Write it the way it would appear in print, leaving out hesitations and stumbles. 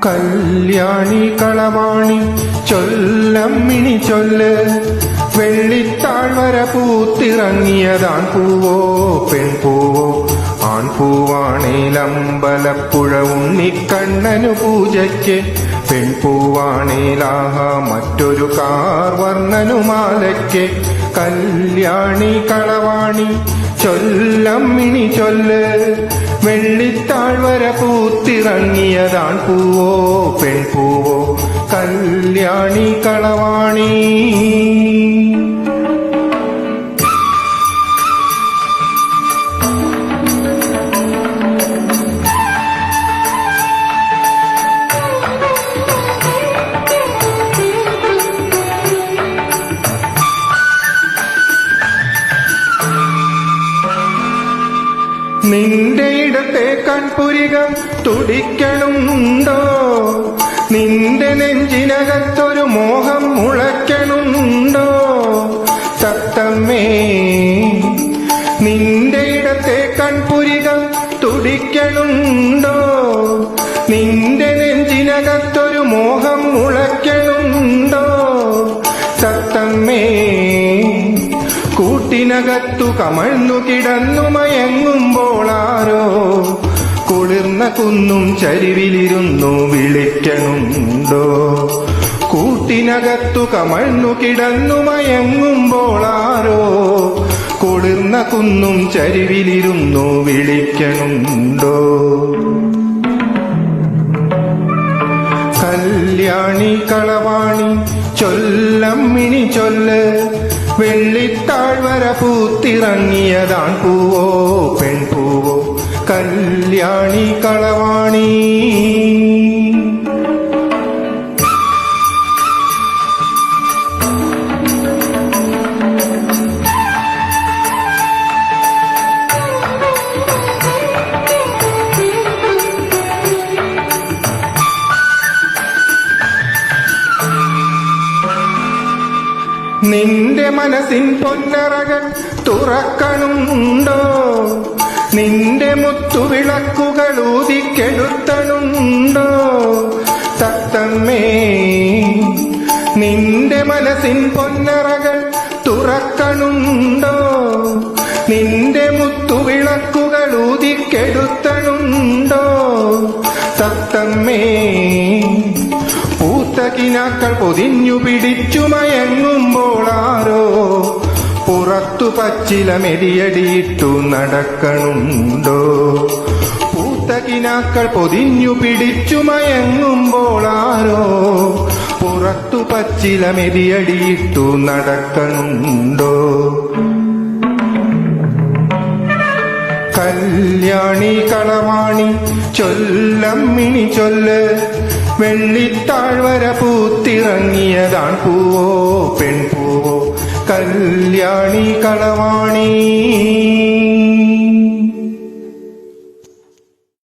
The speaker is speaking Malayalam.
കല്യാണി കളവാണി ചൊല്ലമ്മിണി ചൊല്ല്, വെള്ളിത്താഴ്വര പൂത്തിറങ്ങിയതാൺ പൂവോ പെൺപൂവോ, ആൺപൂവാണേലമ്പലപ്പുഴ ഉണ്ണിക്കണ്ണനു പൂജയ്ക്ക്, പെൺപൂവാണേലാഹ മറ്റൊരു കാർവർണ്ണനുമാലയ്ക്ക്. കല്യാണി കളവാണി ചൊല്ലമ്മിണി ചൊല്ല്, വെള്ളിത്താഴ്വര പൂത്തിറങ്ങിയതാൺ പൂവോ പെൺപൂവോ, കല്യാണി കളവാണി. നിന്റെ ഇടത്തെ കൺപുരികം തുടിക്കണുണ്ടോ, നിന്റെ നെഞ്ചിനകത്തൊരു മോഹം മുളയ്ക്കണുണ്ടോ, തത്തമ്മേ നിന്റെ ഇടത്തെ കൺപുരികം തുടിക്കണുണ്ടോ, നിന്റെ നെഞ്ചിനകത്തൊരു മോഹം മുളയ്ക്കണുണ്ടോ, തത്തമ്മേ കൂട്ടിനകത്തു കമഴ്ന്നു കിടന്നു മയങ്ങുമ്പോളാരോ കുളിർന്ന കുന്നും ചരിവിലിരുന്നു വിളിക്കണുണ്ടോ, കൂട്ടിനകത്തു കമഴ്ന്നു കിടന്നു മയങ്ങുമ്പോളാരോ കുളിർന്ന കുന്നും ചരിവിലിരുന്നു വിളിക്കണുണ്ടോ. കല്യാണി കളവാണി ചൊല്ലമ്മിണി ചൊല്ല്, വെള്ളിത്താഴ്വര പൂത്തിറങ്ങിയതാൺ പൂവോ പെൺപൂവോ, കല്യാണി കളവാണി. നിന്റെ മനസ്സിൻ പൊന്നറകൾ തുറക്കണുണ്ടോ, നിന്റെ മുത്തുവിളക്കുകൾ ഊതിക്കെടുത്തണുണ്ടോ, തത്തമ്മേ നിന്റെ മനസ്സിൻ പൊന്നറകൾ തുറക്കണുണ്ടോ, നിന്റെ മുത്തുവിളക്കുകൾ ഊതിക്കെടുത്തണുണ്ടോ, തത്തമ്മേ പൂത്തകിനാക്കൾ പൊതിഞ്ഞു പിടിച്ചു മയങ്ങുമ്പോളാരോ പുറത്തു പച്ചില മെതിയടിയിട്ടു നടക്കണുണ്ടോ, പൂത്തകിനാക്കൾ പൊതിഞ്ഞു പിടിച്ചു മയങ്ങുമ്പോളാരോ പുറത്തു പച്ചില മെതിയടിയിട്ടു നടക്കണുണ്ടോ. കല്യാണി കളവാണി ചൊല്ലമ്മിണി ചൊല്ല്, വെള്ളിത്താഴ്വര പൂത്തിറങ്ങിയതാൺ പൂവോ പെൺപൂവോ, കല്യാണി കളവാണി.